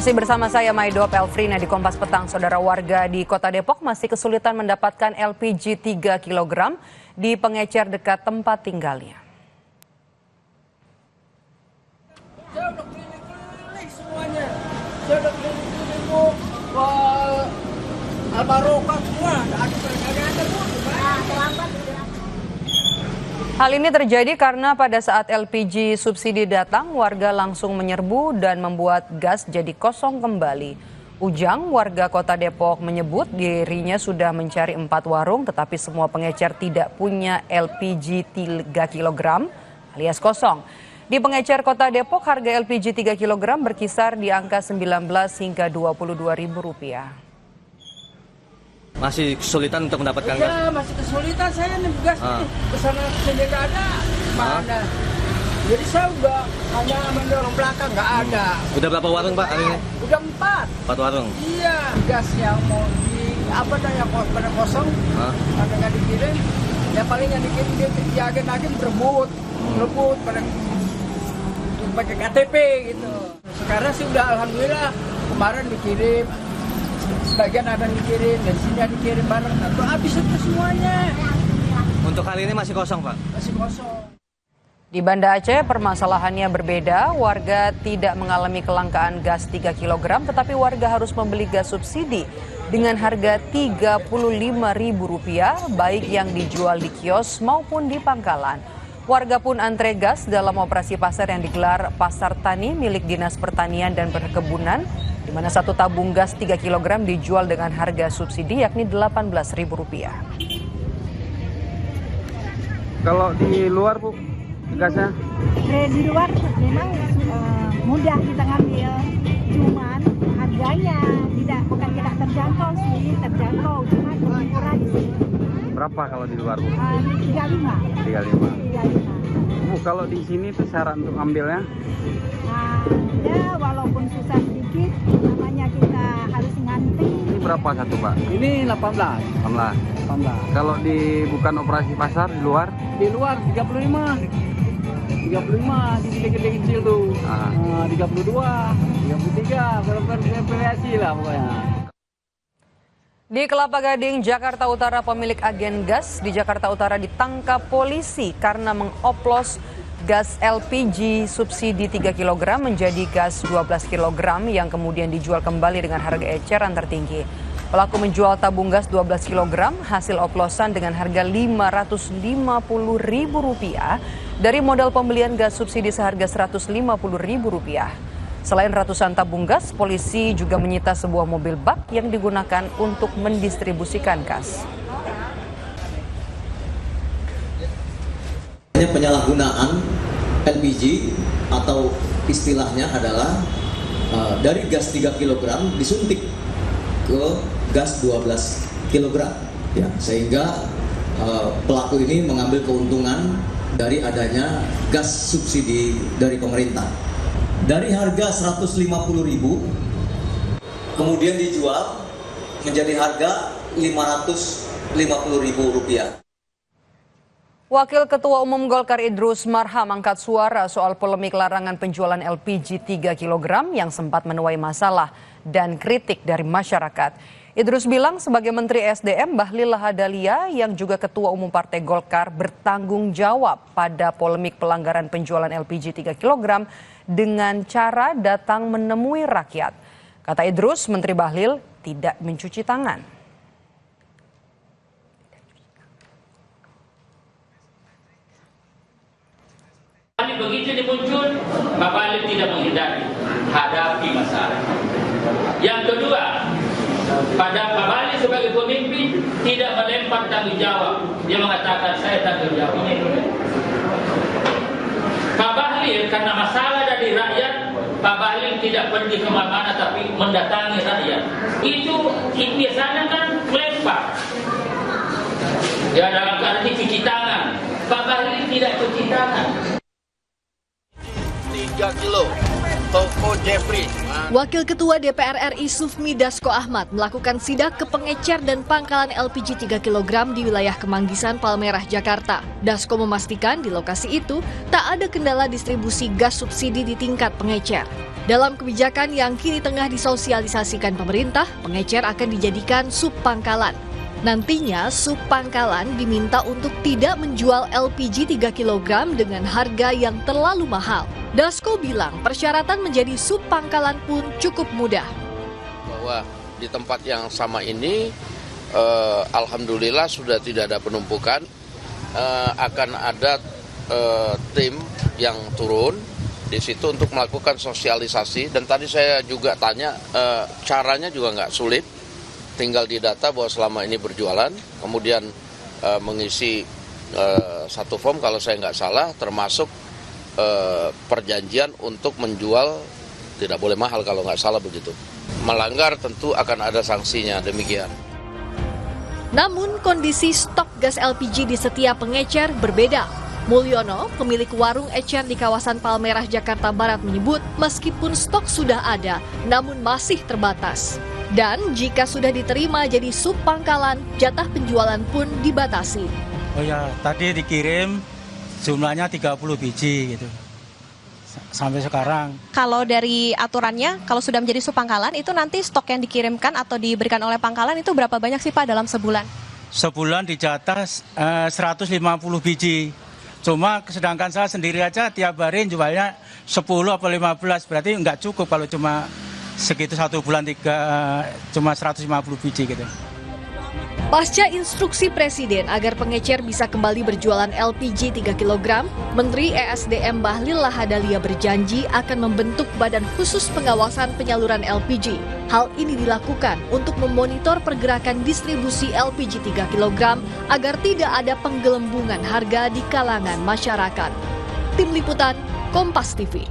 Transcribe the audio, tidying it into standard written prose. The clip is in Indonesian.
Masih bersama saya Maido Pelfrina di Kompas Petang. Saudara, warga di Kota Depok masih kesulitan mendapatkan LPG 3 kg di pengecer dekat tempat tinggalnya. Saya udah keliling-keliling semuanya. Saya udah keliling-keliling ke Albaroka semua. Ada pun. Hal ini terjadi karena pada saat LPG subsidi datang, warga langsung menyerbu dan membuat gas jadi kosong kembali. Ujang, warga Kota Depok, menyebut dirinya sudah mencari 4 warung, tetapi semua pengecer tidak punya LPG 3 kg alias kosong. Di pengecer Kota Depok, harga LPG 3 kg berkisar di angka 19 hingga Rp20.000. Masih kesulitan untuk mendapatkan gas? Ya, masih kesulitan saya nih gas nih. Kesana sini nggak ada. Mana? Jadi saya udah hanya mendorong belakang, nggak ada. Udah berapa warung Pak hari ini? Udah 4. 4 warung? Iya, gas yang mau yang pada kosong, ada nggak dikirim. Ya paling yang dikirim dia agen-agen berebut pada pakai KTP gitu. Sekarang sih udah alhamdulillah, kemarin dikirim. Sebagian ada dikirim, dari sini ada dikirim bareng, atau habis itu semuanya. Untuk kali ini masih kosong Pak? Masih kosong. Di Banda Aceh permasalahannya berbeda, warga tidak mengalami kelangkaan gas 3 kg, tetapi warga harus membeli gas subsidi dengan harga Rp35.000, baik yang dijual di kios maupun di pangkalan. Warga pun antre gas dalam operasi pasar yang digelar Pasar Tani milik Dinas Pertanian dan Perkebunan, di mana satu tabung gas 3 kg dijual dengan harga subsidi yakni Rp18.000. Kalau di luar Bu, gasnya? Di luar memang mudah kita ngambil, cuman harganya bukan tidak terjangkau sih, terjangkau, cuma lebih murah di sini. Berapa kalau di luar Bu? 35. 35. Bu, kalau di sini tuh syarat untuk ambilnya? Nah, ya walaupun susah sedikit, namanya kita harus ngantri. Ini berapa satu Pak? Ini 18. 18. Kalau di bukan operasi pasar di luar? Di luar 35. 35 di gede-gede kecil tuh. 32, 33, bervariasi lah pokoknya. Di Kelapa Gading, Jakarta Utara, pemilik agen gas di Jakarta Utara ditangkap polisi karena mengoplos gas LPG subsidi 3 kg menjadi gas 12 kg yang kemudian dijual kembali dengan harga eceran tertinggi. Pelaku menjual tabung gas 12 kg hasil oplosan dengan harga Rp550.000 dari modal pembelian gas subsidi seharga Rp150.000. Selain ratusan tabung gas, polisi juga menyita sebuah mobil bak yang digunakan untuk mendistribusikan gas. Penyalahgunaan LPG atau istilahnya adalah dari gas 3 kg disuntik ke gas 12 kg, ya, sehingga pelaku ini mengambil keuntungan dari adanya gas subsidi dari pemerintah. Dari harga Rp150.000 kemudian dijual menjadi harga Rp550.000. Wakil Ketua Umum Golkar Idrus Marham angkat suara soal polemik larangan penjualan LPG 3 kg yang sempat menuai masalah dan kritik dari masyarakat. Idrus bilang sebagai Menteri SDM Bahlil Lahadalia yang juga Ketua Umum Partai Golkar bertanggung jawab pada polemik pelanggaran penjualan LPG 3 kg dengan cara datang menemui rakyat. Kata Idrus, Menteri Bahlil tidak mencuci tangan. Begitu dimuncul, Pak Bahlil tidak menghindari, hadapi masalah. Yang kedua, pada Pak Bahlil sebagai pemimpin tidak melempar tanggung jawab. Dia mengatakan saya tanggung jawab ini. Pak Bahlil karena masalah dari rakyat, Pak Bahlil tidak pergi kemana-mana tapi mendatangi rakyat. Itu biasanya kan melempar. Ya dalam arti cuci tangan. Pak Bahlil tidak cuci tangan. 3 kilo toko Jeffrey. Wakil Ketua DPR RI Sufmi Dasko Ahmad melakukan sidak ke pengecer dan pangkalan LPG 3 kg di wilayah Kemanggisan, Palmerah, Jakarta. Dasko memastikan di lokasi itu tak ada kendala distribusi gas subsidi di tingkat pengecer. Dalam kebijakan yang kini tengah disosialisasikan pemerintah, pengecer akan dijadikan sub pangkalan. Nantinya, sub pangkalan diminta untuk tidak menjual LPG 3 kg dengan harga yang terlalu mahal. Dasko bilang persyaratan menjadi sub pangkalan pun cukup mudah. Bahwa di tempat yang sama ini, alhamdulillah sudah tidak ada penumpukan, akan ada tim yang turun di situ untuk melakukan sosialisasi. Dan tadi saya juga tanya, caranya juga nggak sulit. Tinggal didata bahwa selama ini berjualan, kemudian mengisi satu form kalau saya nggak salah, termasuk perjanjian untuk menjual tidak boleh mahal kalau nggak salah begitu. Melanggar tentu akan ada sanksinya, demikian. Namun kondisi stok gas LPG di setiap pengecer berbeda. Mulyono, pemilik warung ecer di kawasan Palmerah, Jakarta Barat menyebut meskipun stok sudah ada, namun masih terbatas. Dan jika sudah diterima jadi sub pangkalan, jatah penjualan pun dibatasi. Oh ya, tadi dikirim jumlahnya 30 biji gitu. Sampai sekarang. Kalau dari aturannya, kalau sudah menjadi sub pangkalan, itu nanti stok yang dikirimkan atau diberikan oleh pangkalan itu berapa banyak sih Pak dalam sebulan? Sebulan dijatah 150 biji. Cuma sedangkan saya sendiri aja tiap hari jualnya 10 atau 15, berarti nggak cukup kalau cuma segitu satu bulan cuma 150 biji gitu. Pasca instruksi Presiden agar pengecer bisa kembali berjualan LPG 3 kg, Menteri ESDM Bahlil Lahadalia berjanji akan membentuk badan khusus pengawasan penyaluran LPG. Hal ini dilakukan untuk memonitor pergerakan distribusi LPG 3 kg agar tidak ada penggelembungan harga di kalangan masyarakat. Tim Liputan, Kompas TV.